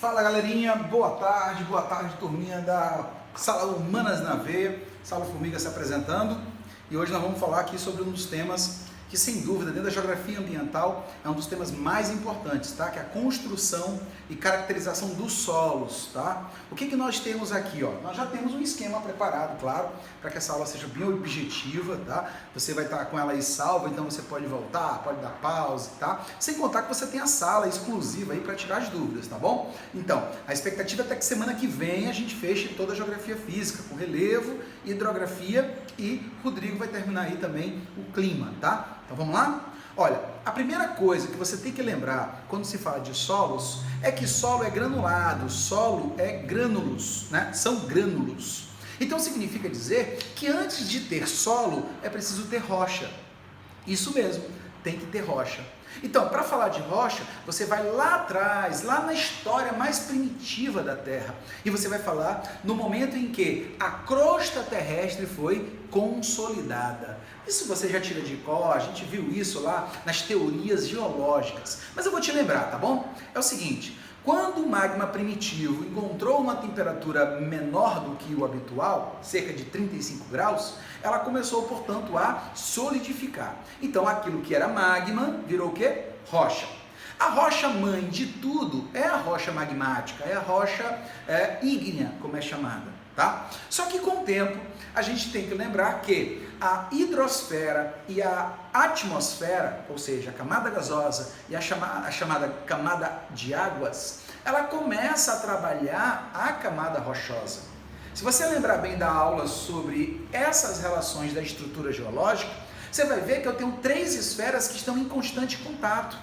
Fala galerinha, boa tarde turminha da Sala Humanas na Veia, Sala Formiga se apresentando, e hoje nós vamos falar aqui sobre um dos temas que sem dúvida dentro da geografia ambiental é um dos temas mais importantes, tá? Que é a construção e caracterização dos solos, tá? O que nós temos aqui, ó? Nós já temos um esquema preparado, claro, para que essa aula seja bem objetiva, tá? Você vai estar com ela aí salva, então você pode voltar, pode dar pause, tá? Sem contar que você tem a sala exclusiva aí para tirar as dúvidas, tá bom? Então, a expectativa é até que semana que vem a gente feche toda a geografia física, com relevo, hidrografia, e Rodrigo vai terminar aí também o clima, tá? Então vamos lá? Olha, a primeira coisa que você tem que lembrar quando se fala de solos é que solo é granulado, solo é grânulos, né? São grânulos. Então significa dizer que antes de ter solo é preciso ter rocha. Isso mesmo, tem que ter rocha. Então, para falar de rocha, você vai lá atrás, lá na história mais primitiva da Terra, e você vai falar no momento em que a crosta terrestre foi consolidada. Isso você já tira de cor, a gente viu isso lá nas teorias geológicas. Mas eu vou te lembrar, tá bom? É o seguinte, quando o magma primitivo encontrou uma temperatura menor do que o habitual, cerca de 35 graus, ela começou, portanto, a solidificar. Então, aquilo que era magma virou o quê? Rocha. A rocha mãe de tudo é a rocha magmática, é a rocha ígnea, como é chamada, tá? Só que com o tempo, a gente tem que lembrar que a hidrosfera e a atmosfera, ou seja, a camada gasosa e a chamada camada de águas, ela começa a trabalhar a camada rochosa. Se você lembrar bem da aula sobre essas relações da estrutura geológica, você vai ver que eu tenho 3 esferas que estão em constante contato.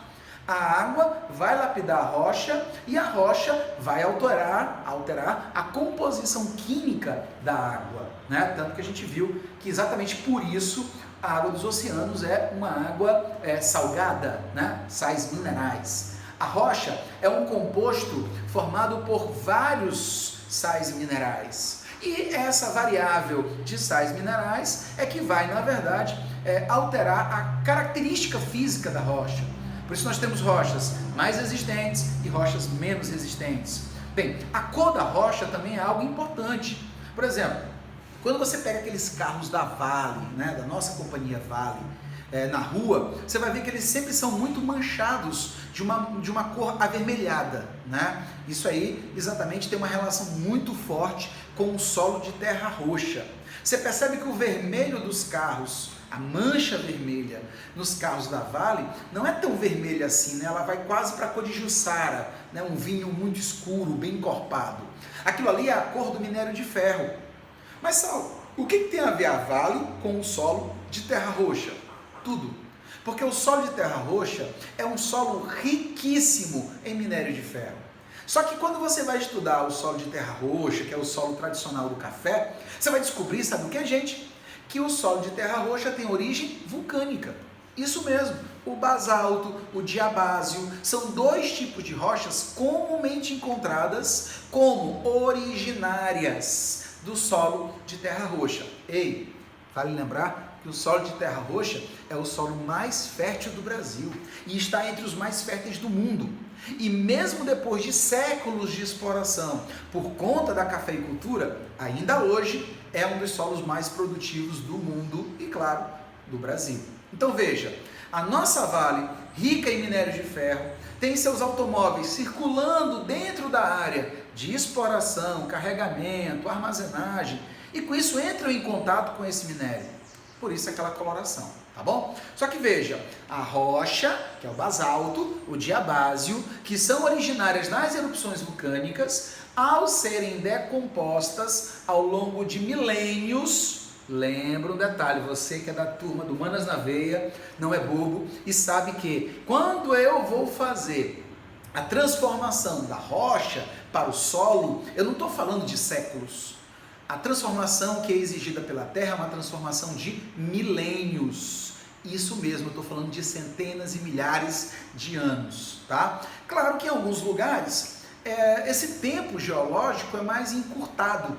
A água vai lapidar a rocha e a rocha vai alterar a composição química da água, né? Tanto que a gente viu que exatamente por isso a água dos oceanos é uma água salgada, né? Sais minerais. A rocha é um composto formado por vários sais minerais. E essa variável de sais minerais é que vai, na verdade, alterar a característica física da rocha. Por isso nós temos rochas mais resistentes e rochas menos resistentes. Bem, a cor da rocha também é algo importante. Por exemplo, quando você pega aqueles carros da Vale, né, da nossa companhia Vale, na rua, você vai ver que eles sempre são muito manchados de uma cor avermelhada, né? Isso aí exatamente tem uma relação muito forte com o solo de terra roxa. Você percebe que o vermelho dos carros, a mancha vermelha nos carros da Vale, não é tão vermelha assim, né? Ela vai quase para a cor de Jussara, né? Um vinho muito escuro, bem encorpado. Aquilo ali é a cor do minério de ferro. Mas, Saulo, o que tem a ver a Vale com o solo de terra roxa? Tudo. Porque o solo de terra roxa é um solo riquíssimo em minério de ferro. Só que quando você vai estudar o solo de terra roxa, que é o solo tradicional do café, você vai descobrir, sabe o que, gente? Que o solo de terra roxa tem origem vulcânica. Isso mesmo, o basalto, o diabásio, são 2 tipos de rochas comumente encontradas como originárias do solo de terra roxa. Ei, vale lembrar que o solo de terra roxa é o solo mais fértil do Brasil e está entre os mais férteis do mundo. E mesmo depois de séculos de exploração por conta da cafeicultura, ainda hoje é um dos solos mais produtivos do mundo e, claro, do Brasil. Então veja, a nossa Vale, rica em minério de ferro, tem seus automóveis circulando dentro da área de exploração, carregamento, armazenagem, e com isso entram em contato com esse minério. Por isso aquela coloração, tá bom? Só que veja, a rocha, que é o basalto, o diabásio, que são originárias nas erupções vulcânicas, ao serem decompostas ao longo de milênios, lembra um detalhe, você que é da turma do Humanas na Veia, não é bobo, e sabe que quando eu vou fazer a transformação da rocha para o solo, eu não estou falando de séculos. A transformação que é exigida pela Terra é uma transformação de milênios. Isso mesmo, eu estou falando de centenas e milhares de anos, tá? Claro que em alguns lugares, esse tempo geológico é mais encurtado.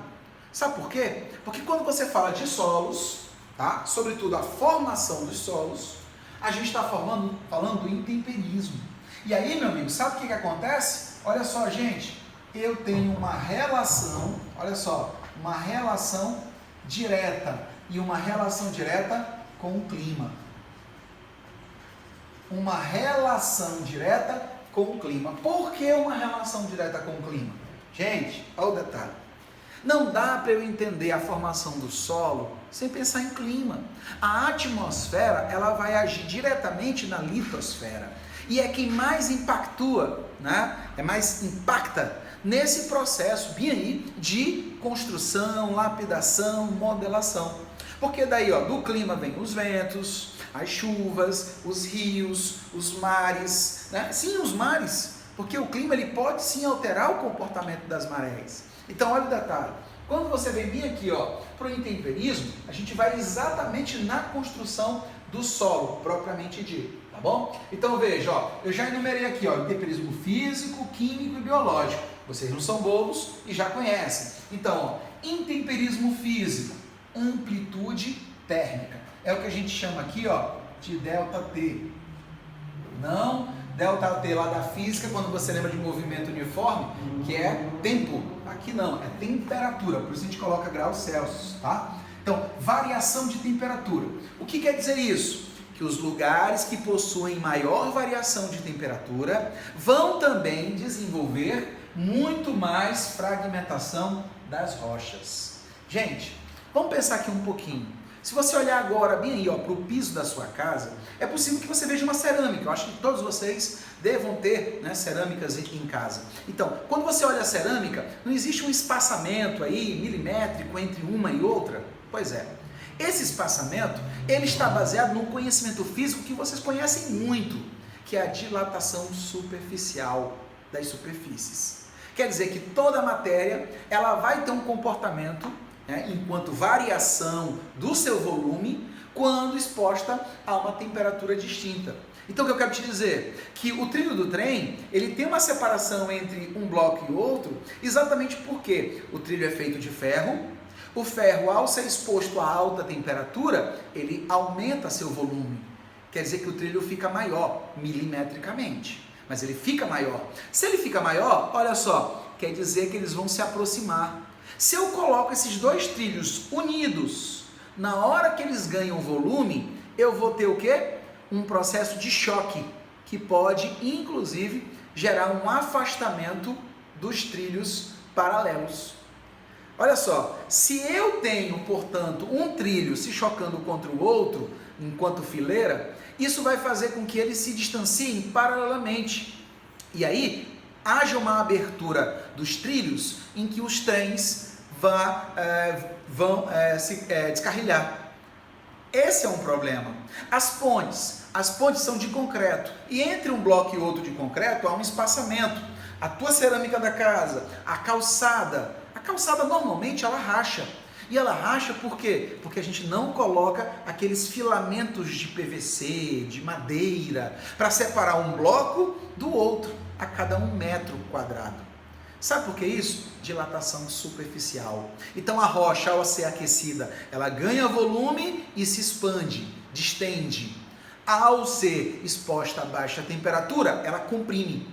Sabe por quê? Porque quando você fala de solos, tá? Sobretudo a formação dos solos, a gente está falando em temperismo. E aí, meu amigo, sabe o que acontece? Olha só, gente, eu tenho uma relação, olha só, uma relação direta e uma relação direta com o clima. Uma relação direta com o clima. Por que uma relação direta com o clima? Gente, olha o detalhe. Não dá para eu entender a formação do solo sem pensar em clima. A atmosfera, ela vai agir diretamente na litosfera. E é quem mais impactua, né? Mais impacta nesse processo bem aí de construção, lapidação, modelação. Porque daí, ó, do clima vem os ventos, as chuvas, os rios, os mares, né? Sim, os mares, porque o clima ele pode sim alterar o comportamento das marés. Então, olha o detalhe. Quando você vem bem aqui, ó, para o intemperismo, a gente vai exatamente na construção do solo, propriamente dito, tá bom? Então, veja, ó, eu já enumerei aqui, ó, intemperismo físico, químico e biológico. Vocês não são bobos e já conhecem. Então, ó, intemperismo físico, amplitude térmica. É o que a gente chama aqui, ó, de ΔT. Não ΔT lá da física, quando você lembra de movimento uniforme, que é tempo. Aqui não, é temperatura, por isso a gente coloca graus Celsius, tá? Então, variação de temperatura. O que quer dizer isso? Que os lugares que possuem maior variação de temperatura vão também desenvolver muito mais fragmentação das rochas. Gente, vamos pensar aqui um pouquinho. Se você olhar agora bem aí, ó, para o piso da sua casa, é possível que você veja uma cerâmica. Eu acho que todos vocês devam ter, né, cerâmicas em casa. Então, quando você olha a cerâmica, não existe um espaçamento aí milimétrico entre uma e outra? Pois é. Esse espaçamento, ele está baseado num conhecimento físico que vocês conhecem muito, que é a dilatação superficial das superfícies. Quer dizer que toda a matéria, ela vai ter um comportamento, né, enquanto variação do seu volume, quando exposta a uma temperatura distinta. Então, o que eu quero te dizer? Que o trilho do trem, ele tem uma separação entre um bloco e outro, exatamente porque o trilho é feito de ferro. O ferro, ao ser exposto a alta temperatura, ele aumenta seu volume. Quer dizer que o trilho fica maior, milimetricamente. Mas ele fica maior. Se ele fica maior, olha só, quer dizer que eles vão se aproximar. Se eu coloco esses dois trilhos unidos, na hora que eles ganham volume, eu vou ter o quê? Um processo de choque, que pode, inclusive, gerar um afastamento dos trilhos paralelos. Olha só, se eu tenho, portanto, um trilho se chocando contra o outro, enquanto fileira, isso vai fazer com que eles se distanciem paralelamente. E aí, haja uma abertura dos trilhos em que os trens vão se descarrilhar. Esse é um problema. As pontes são de concreto, e entre um bloco e outro de concreto há um espaçamento. A tua cerâmica da casa, a calçada normalmente ela racha. E ela racha por quê? Porque a gente não coloca aqueles filamentos de PVC, de madeira, para separar um bloco do outro a cada 1 metro quadrado. Sabe por que isso? Dilatação superficial. Então a rocha, ao ser aquecida, ela ganha volume e se expande, distende. Ao ser exposta a baixa temperatura, ela comprime.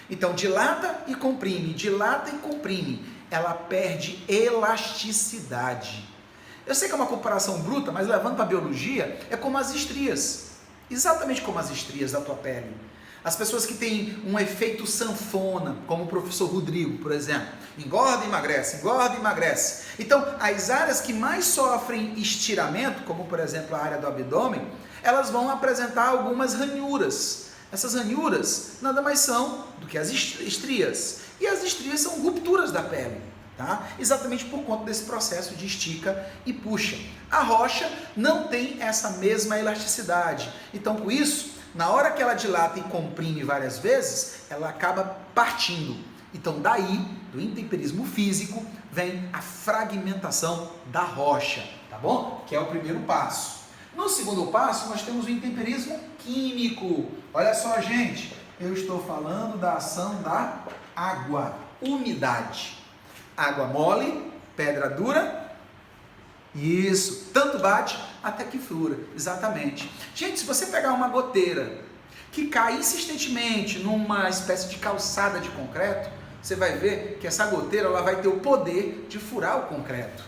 Então dilata e comprime, dilata e comprime. Ela perde elasticidade. Eu sei que é uma comparação bruta, mas levando para a biologia, é como as estrias. Exatamente como as estrias da tua pele. As pessoas que têm um efeito sanfona, como o professor Rodrigo, por exemplo, engorda e emagrece, engorda e emagrece. Então, as áreas que mais sofrem estiramento, como por exemplo a área do abdômen, elas vão apresentar algumas ranhuras. Essas ranhuras nada mais são do que as estrias. E as estrias são rupturas da pele, tá? Exatamente por conta desse processo de estica e puxa. A rocha não tem essa mesma elasticidade. Então, com isso, na hora que ela dilata e comprime várias vezes, ela acaba partindo. Então, daí, do intemperismo físico, vem a fragmentação da rocha, tá bom? Que é o primeiro passo. No segundo passo, nós temos o intemperismo químico. Olha só, gente, eu estou falando da ação da água, umidade. Água mole, pedra dura. Isso, tanto bate até que fura, exatamente. Gente, se você pegar uma goteira que cai insistentemente numa espécie de calçada de concreto, você vai ver que essa goteira ela vai ter o poder de furar o concreto.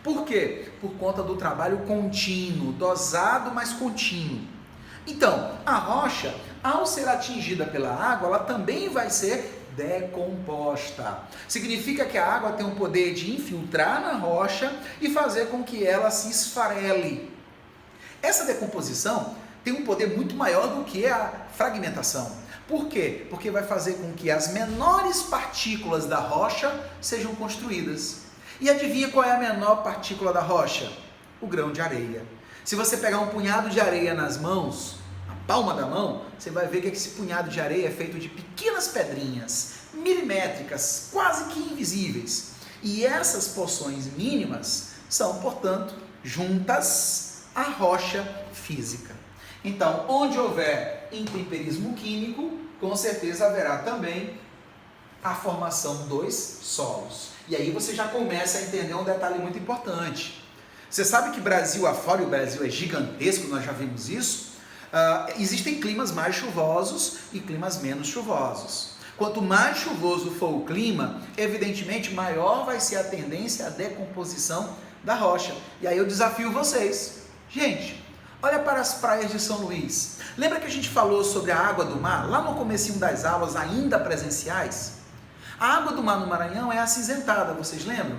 Por quê? Por conta do trabalho contínuo, dosado, mas contínuo. Então, a rocha, ao ser atingida pela água, ela também vai ser decomposta. Significa que a água tem o poder de infiltrar na rocha e fazer com que ela se esfarele. Essa decomposição tem um poder muito maior do que a fragmentação. Por quê? Porque vai fazer com que as menores partículas da rocha sejam construídas. E adivinha qual é a menor partícula da rocha? O grão de areia. Se você pegar um punhado de areia nas mãos, a palma da mão, você vai ver que esse punhado de areia é feito de pequenas pedrinhas, milimétricas, quase que invisíveis. E essas porções mínimas são, portanto, juntas à rocha física. Então, onde houver intemperismo químico, com certeza haverá também a formação dos solos. E aí você já começa a entender um detalhe muito importante. Você sabe que Brasil afora, e o Brasil é gigantesco, nós já vimos isso, existem climas mais chuvosos e climas menos chuvosos. Quanto mais chuvoso for o clima, evidentemente maior vai ser a tendência à decomposição da rocha. E aí eu desafio vocês. Gente, olha para as praias de São Luís. Lembra que a gente falou sobre a água do mar, lá no comecinho das aulas ainda presenciais? A água do mar no Maranhão é acinzentada, vocês lembram?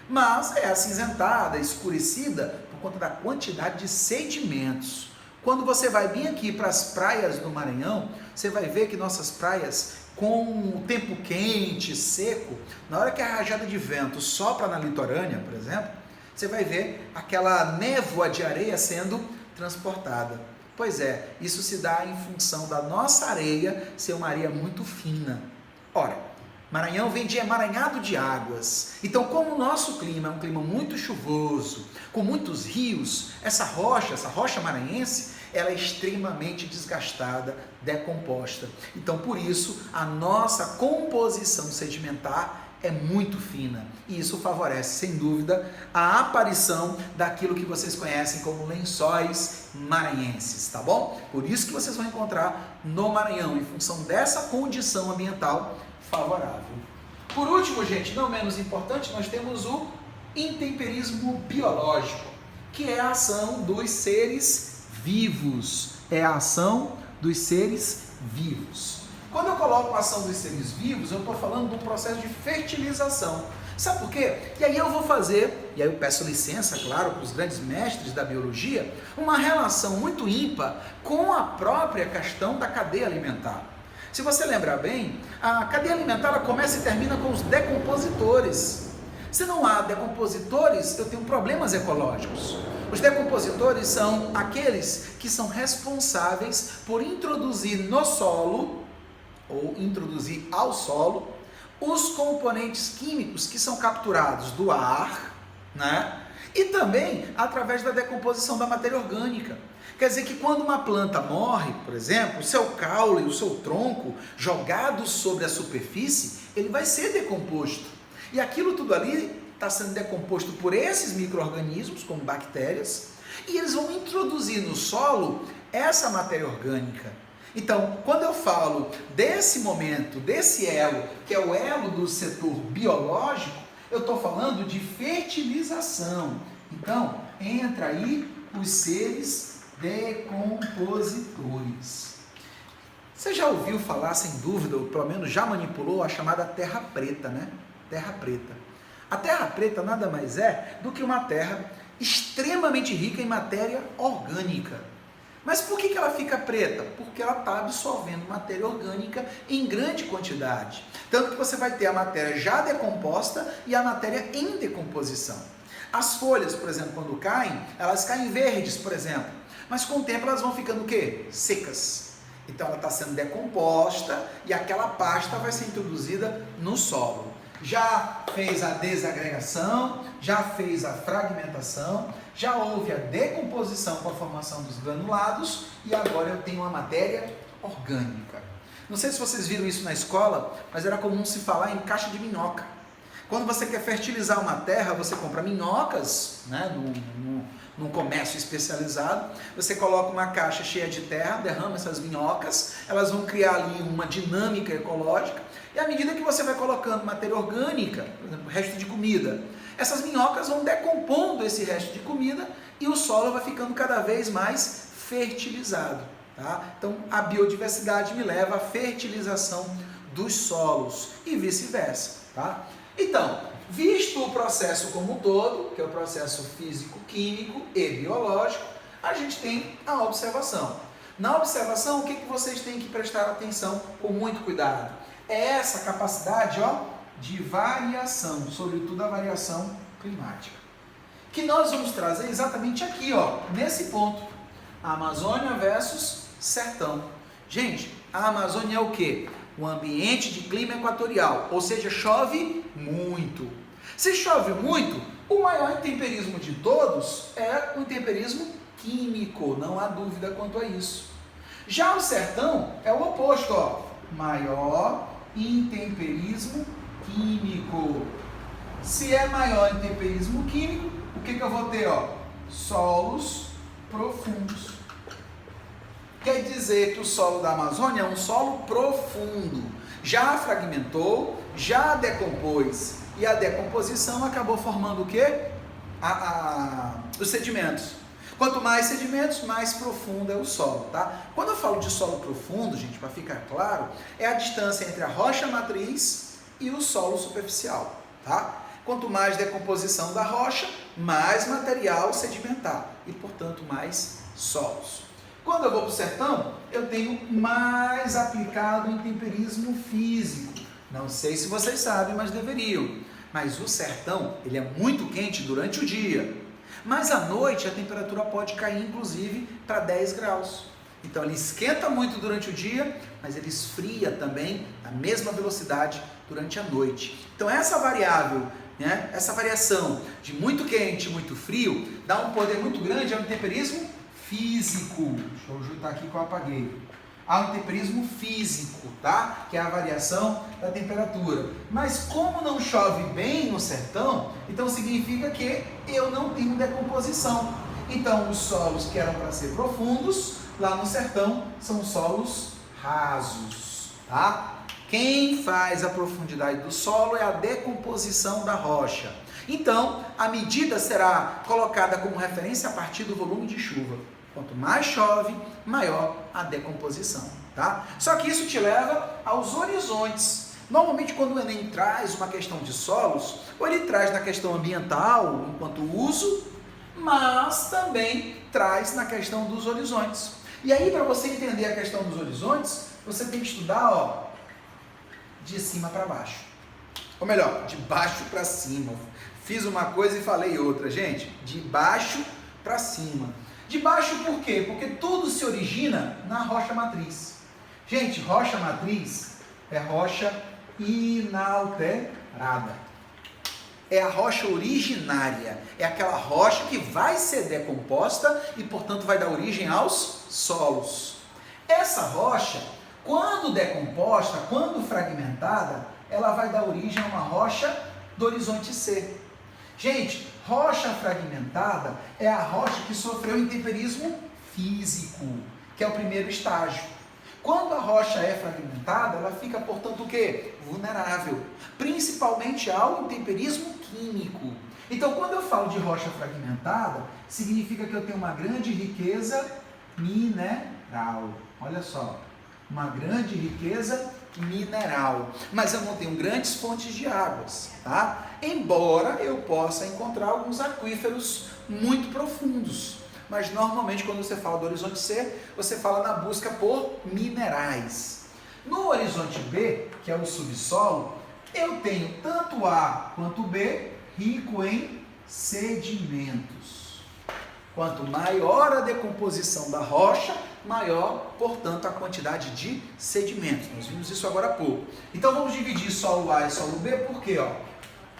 Mas é acinzentada, escurecida, por conta da quantidade de sedimentos. Quando você vai bem aqui para as praias do Maranhão, você vai ver que nossas praias, com o tempo quente, seco, na hora que a rajada de vento sopra na litorânea, por exemplo, você vai ver aquela névoa de areia sendo transportada. Pois é, isso se dá em função da nossa areia ser uma areia muito fina. Ora, Maranhão vem de emaranhado de águas. Então, como o nosso clima é um clima muito chuvoso, com muitos rios, essa rocha maranhense, ela é extremamente desgastada, decomposta. Então, por isso, a nossa composição sedimentar é muito fina. E isso favorece, sem dúvida, a aparição daquilo que vocês conhecem como lençóis maranhenses, tá bom? Por isso que vocês vão encontrar no Maranhão, em função dessa condição ambiental favorável. Por último, gente, não menos importante, nós temos o intemperismo biológico, que é a ação dos seres vivos. É a ação dos seres vivos. Quando eu coloco a ação dos seres vivos, eu estou falando de um processo de fertilização. Sabe por quê? E aí eu vou fazer, e aí eu peço licença, claro, para os grandes mestres da biologia, uma relação muito ímpar com a própria questão da cadeia alimentar. Se você lembrar bem, a cadeia alimentar ela começa e termina com os decompositores. Se não há decompositores, eu tenho problemas ecológicos. Os decompositores são aqueles que são responsáveis por introduzir no solo, ou introduzir ao solo, os componentes químicos que são capturados do ar, né? E também através da decomposição da matéria orgânica. Quer dizer que quando uma planta morre, por exemplo, o seu caule, o seu tronco, jogados sobre a superfície, ele vai ser decomposto. E aquilo tudo ali está sendo decomposto por esses micro-organismos, como bactérias, e eles vão introduzir no solo essa matéria orgânica. Então, quando eu falo desse momento, desse elo, que é o elo do setor biológico, eu estou falando de fertilização. Então, entra aí os seres decompositores. Você já ouviu falar, sem dúvida, ou pelo menos já manipulou a chamada terra preta, né? Terra preta. A terra preta nada mais é do que uma terra extremamente rica em matéria orgânica. Mas por que ela fica preta? Porque ela está absorvendo matéria orgânica em grande quantidade. Tanto que você vai ter a matéria já decomposta e a matéria em decomposição. As folhas, por exemplo, quando caem, elas caem verdes, por exemplo. Mas com o tempo elas vão ficando o quê? Secas. Então ela está sendo decomposta e aquela pasta vai ser introduzida no solo. Já fez a desagregação, já fez a fragmentação, já houve a decomposição com a formação dos granulados e agora eu tenho uma matéria orgânica. Não sei se vocês viram isso na escola, mas era comum se falar em caixa de minhoca. Quando você quer fertilizar uma terra, você compra minhocas, né, num comércio especializado, você coloca uma caixa cheia de terra, derrama essas minhocas, elas vão criar ali uma dinâmica ecológica, e à medida que você vai colocando matéria orgânica, por exemplo, resto de comida, essas minhocas vão decompondo esse resto de comida e o solo vai ficando cada vez mais fertilizado. Tá? Então a biodiversidade me leva à fertilização dos solos e vice-versa. Tá? Então, visto o processo como um todo, que é o processo físico, químico e biológico, a gente tem a observação. Na observação, o que vocês têm que prestar atenção com muito cuidado? É essa capacidade, de variação, sobretudo a variação climática, que nós vamos trazer exatamente aqui, nesse ponto, a Amazônia versus sertão. Gente, a Amazônia é o quê? Um ambiente de clima equatorial, ou seja, chove muito. Se chove muito, o maior intemperismo de todos é o intemperismo químico, não há dúvida quanto a isso. Já o sertão é o oposto, maior intemperismo químico. Se é maior intemperismo químico, o que eu vou ter? Solos profundos. Quer dizer que o solo da Amazônia é um solo profundo. Já fragmentou, já decompôs. E a decomposição acabou formando o quê? Os sedimentos. Quanto mais sedimentos, mais profundo é o solo, tá? Quando eu falo de solo profundo, gente, para ficar claro, é a distância entre a rocha matriz e o solo superficial, tá? Quanto mais decomposição da rocha, mais material sedimentar e, portanto, mais solos. Quando eu vou para o sertão, eu tenho mais aplicado o intemperismo físico. Não sei se vocês sabem, mas deveriam. Mas o sertão, ele é muito quente durante o dia. Mas à noite a temperatura pode cair, inclusive, para 10 graus. Então ele esquenta muito durante o dia, mas ele esfria também na mesma velocidade durante a noite. Então essa variável, né, essa variação de muito quente e muito frio, dá um poder muito grande ao intemperismo físico. Deixa eu juntar aqui que eu apaguei. Há um intemperismo físico, tá? Que é a variação da temperatura. Mas como não chove bem no sertão, então significa que eu não tenho decomposição. Então os solos que eram para ser profundos, lá no sertão, são solos rasos, tá? Quem faz a profundidade do solo é a decomposição da rocha. Então, a medida será colocada como referência a partir do volume de chuva. Quanto mais chove, maior a decomposição, tá? Só que isso te leva aos horizontes. Normalmente, quando o Enem traz uma questão de solos, ou ele traz na questão ambiental, enquanto uso, mas também traz na questão dos horizontes. E aí, para você entender a questão dos horizontes, você tem que estudar, de cima para baixo. Ou melhor, de baixo para cima. Fiz uma coisa e falei outra, gente. De baixo para cima. De baixo por quê? Porque tudo se origina na rocha matriz. Gente, rocha matriz é rocha inalterada. É a rocha originária. É aquela rocha que vai ser decomposta e, portanto, vai dar origem aos solos. Essa rocha, quando decomposta, quando fragmentada, ela vai dar origem a uma rocha do horizonte C. Gente, rocha fragmentada é a rocha que sofreu intemperismo físico, que é o primeiro estágio. Quando a rocha é fragmentada, ela fica, portanto, o quê? Vulnerável, principalmente ao intemperismo químico. Então, quando eu falo de rocha fragmentada, significa que eu tenho uma grande riqueza mineral. Olha só, uma grande riqueza mineral, mas eu não tenho grandes fontes de águas, tá? Embora eu possa encontrar alguns aquíferos muito profundos, mas normalmente quando você fala do horizonte C, você fala na busca por minerais. No horizonte B, que é o subsolo, eu tenho tanto A quanto B rico em sedimentos. Quanto maior a decomposição da rocha, maior, portanto, a quantidade de sedimentos. Nós vimos isso agora há pouco. Então, vamos dividir solo A e solo B, por quê?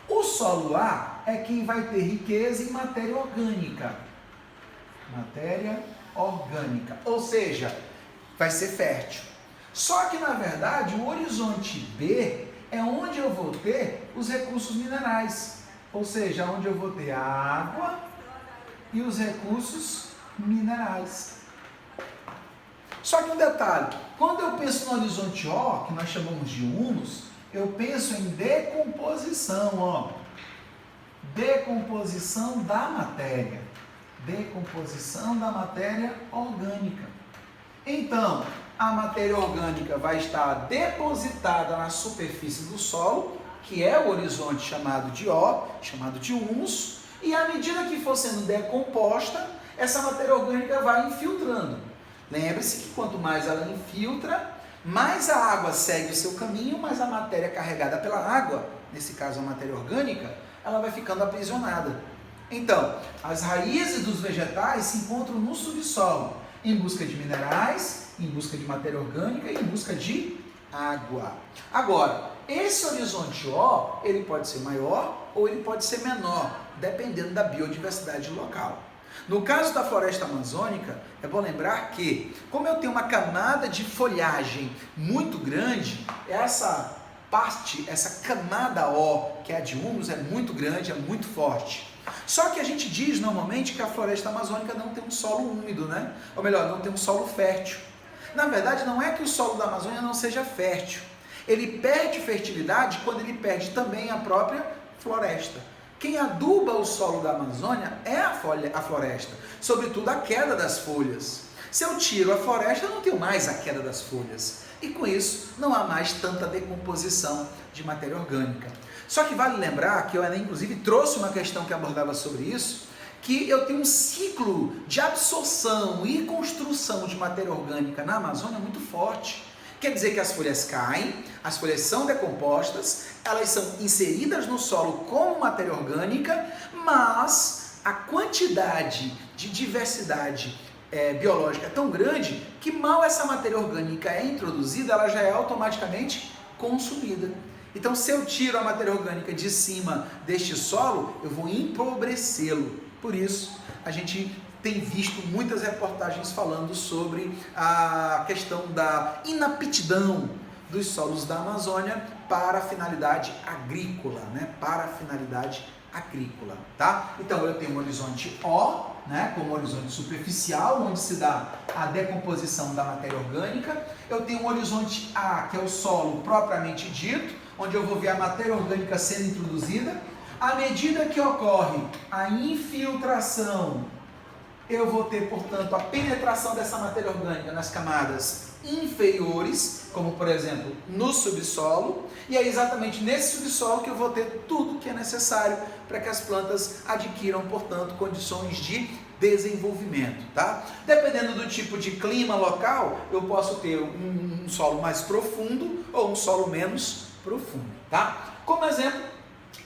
O solo A é quem vai ter riqueza em matéria orgânica. Matéria orgânica. Ou seja, vai ser fértil. Só que, na verdade, o horizonte B é onde eu vou ter os recursos minerais, ou seja, onde eu vou ter a água e os recursos minerais. Só que um detalhe, quando eu penso no horizonte O, que nós chamamos de humus, eu penso em decomposição, ó. Decomposição da matéria. Decomposição da matéria orgânica. Então, a matéria orgânica vai estar depositada na superfície do solo, que é o horizonte chamado de O, chamado de humus, e à medida que for sendo decomposta, essa matéria orgânica vai infiltrando. Lembre-se que quanto mais ela infiltra, mais a água segue o seu caminho, mais a matéria carregada pela água, nesse caso a matéria orgânica, ela vai ficando aprisionada. Então, as raízes dos vegetais se encontram no subsolo, em busca de minerais, em busca de matéria orgânica e em busca de água. Agora, esse horizonte O, ele pode ser maior ou ele pode ser menor, dependendo da biodiversidade local. No caso da floresta amazônica, é bom lembrar que, como eu tenho uma camada de folhagem muito grande, essa parte, essa camada O, que é a de humus, é muito grande, é muito forte. Só que a gente diz normalmente que a floresta amazônica não tem um solo úmido, né? Ou melhor, não tem um solo fértil. Na verdade, não é que o solo da Amazônia não seja fértil. Ele perde fertilidade quando ele perde também a própria floresta. Quem aduba o solo da Amazônia é a floresta, sobretudo a queda das folhas. Se eu tiro a floresta, eu não tenho mais a queda das folhas. E com isso, não há mais tanta decomposição de matéria orgânica. Só que vale lembrar que eu inclusive trouxe uma questão que abordava sobre isso, que eu tenho um ciclo de absorção e construção de matéria orgânica na Amazônia muito forte. Quer dizer que as folhas caem, as folhas são decompostas, elas são inseridas no solo como matéria orgânica, mas a quantidade de diversidade biológica é tão grande que mal essa matéria orgânica é introduzida, ela já é automaticamente consumida. Então, se eu tiro a matéria orgânica de cima deste solo, eu vou empobrecê-lo. Por isso, a gente tem visto muitas reportagens falando sobre a questão da inaptidão dos solos da Amazônia para a finalidade agrícola, né? Para a finalidade agrícola, tá? Então, eu tenho um horizonte O, né? Como horizonte superficial, onde se dá a decomposição da matéria orgânica. Eu tenho um horizonte A, que é o solo propriamente dito, onde eu vou ver a matéria orgânica sendo introduzida. À medida que ocorre a infiltração, eu vou ter, portanto, a penetração dessa matéria orgânica nas camadas inferiores, como por exemplo no subsolo, e é exatamente nesse subsolo que eu vou ter tudo que é necessário para que as plantas adquiram, portanto, condições de desenvolvimento, tá? Dependendo do tipo de clima local, eu posso ter um solo mais profundo ou um solo menos profundo, tá? Como exemplo,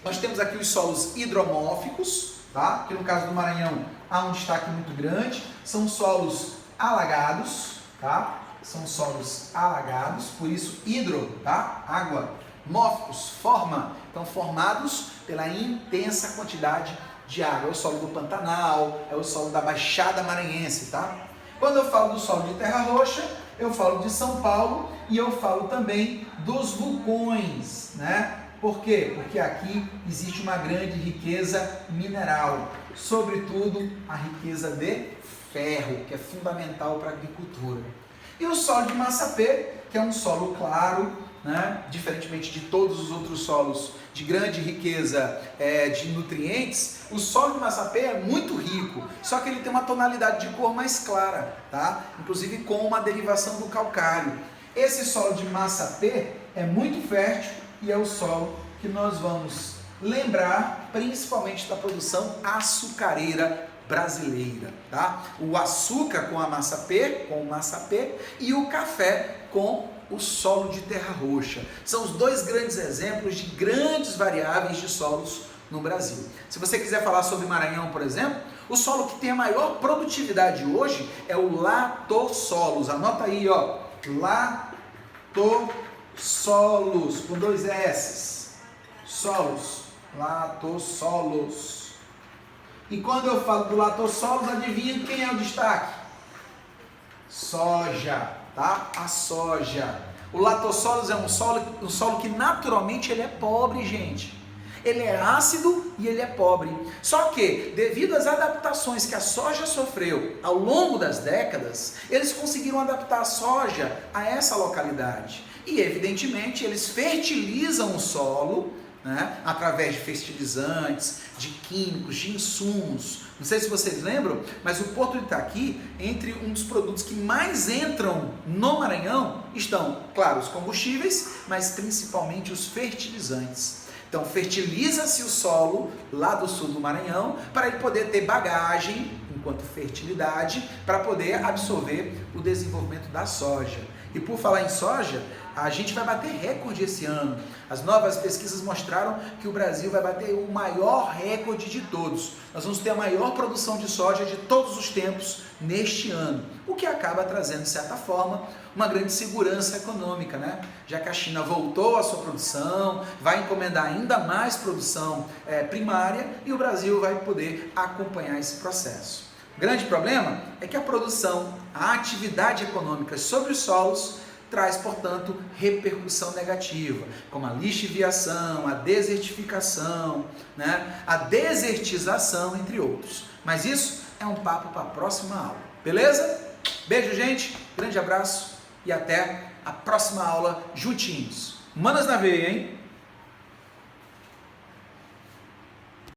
nós temos aqui os solos hidromórficos, tá? Que no caso do Maranhão há um destaque muito grande, são solos alagados, tá? São solos alagados, por isso hidro, tá? Água, mórficos, forma, então formados pela intensa quantidade de água. É o solo do Pantanal, é o solo da Baixada Maranhense, tá? Quando eu falo do solo de terra roxa, eu falo de São Paulo e eu falo também dos vulcões, né? Por quê? Porque aqui existe uma grande riqueza mineral, sobretudo a riqueza de ferro, que é fundamental para a agricultura. E o solo de Massapê, que é um solo claro, né? Diferentemente de todos os outros solos de grande riqueza de nutrientes, o solo de Massapê é muito rico, só que ele tem uma tonalidade de cor mais clara, tá? Inclusive com uma derivação do calcário. Esse solo de Massapê é muito fértil e é o solo que nós vamos lembrar principalmente da produção açucareira brasileira, tá? O açúcar com a Massapê, com o Massapê, e o café com o solo de terra roxa. São os dois grandes exemplos de grandes variáveis de solos no Brasil. Se você quiser falar sobre Maranhão, por exemplo, o solo que tem a maior produtividade hoje é o latossolos. Anota aí, ó, latossolos, com 2 S, solos, latossolos. E quando eu falo do latossolos, adivinha quem é o destaque? Soja, tá? A soja. O latossolos é um solo que naturalmente ele é pobre, gente. Ele é ácido e ele é pobre. Só que, devido às adaptações que a soja sofreu ao longo das décadas, eles conseguiram adaptar a soja a essa localidade. E, evidentemente, eles fertilizam o solo, né, através de fertilizantes, de químicos, de insumos. Não sei se vocês lembram, mas o Porto de Itaqui, entre um dos produtos que mais entram no Maranhão, estão, claro, os combustíveis, mas principalmente os fertilizantes. Então, fertiliza-se o solo lá do sul do Maranhão para ele poder ter bagagem, enquanto fertilidade, para poder absorver o desenvolvimento da soja. E por falar em soja, a gente vai bater recorde esse ano. As novas pesquisas mostraram que o Brasil vai bater o maior recorde de todos. Nós vamos ter a maior produção de soja de todos os tempos neste ano, o que acaba trazendo, de certa forma, uma grande segurança econômica, né? Já que a China voltou à sua produção, vai encomendar ainda mais produção primária e o Brasil vai poder acompanhar esse processo. O grande problema é que a produção, a atividade econômica sobre os solos traz, portanto, repercussão negativa, como a lixiviação, a desertificação, né? A desertização, entre outros. Mas isso é um papo para a próxima aula, beleza? Beijo, gente, grande abraço e até a próxima aula juntinhos. Manas na veia, hein?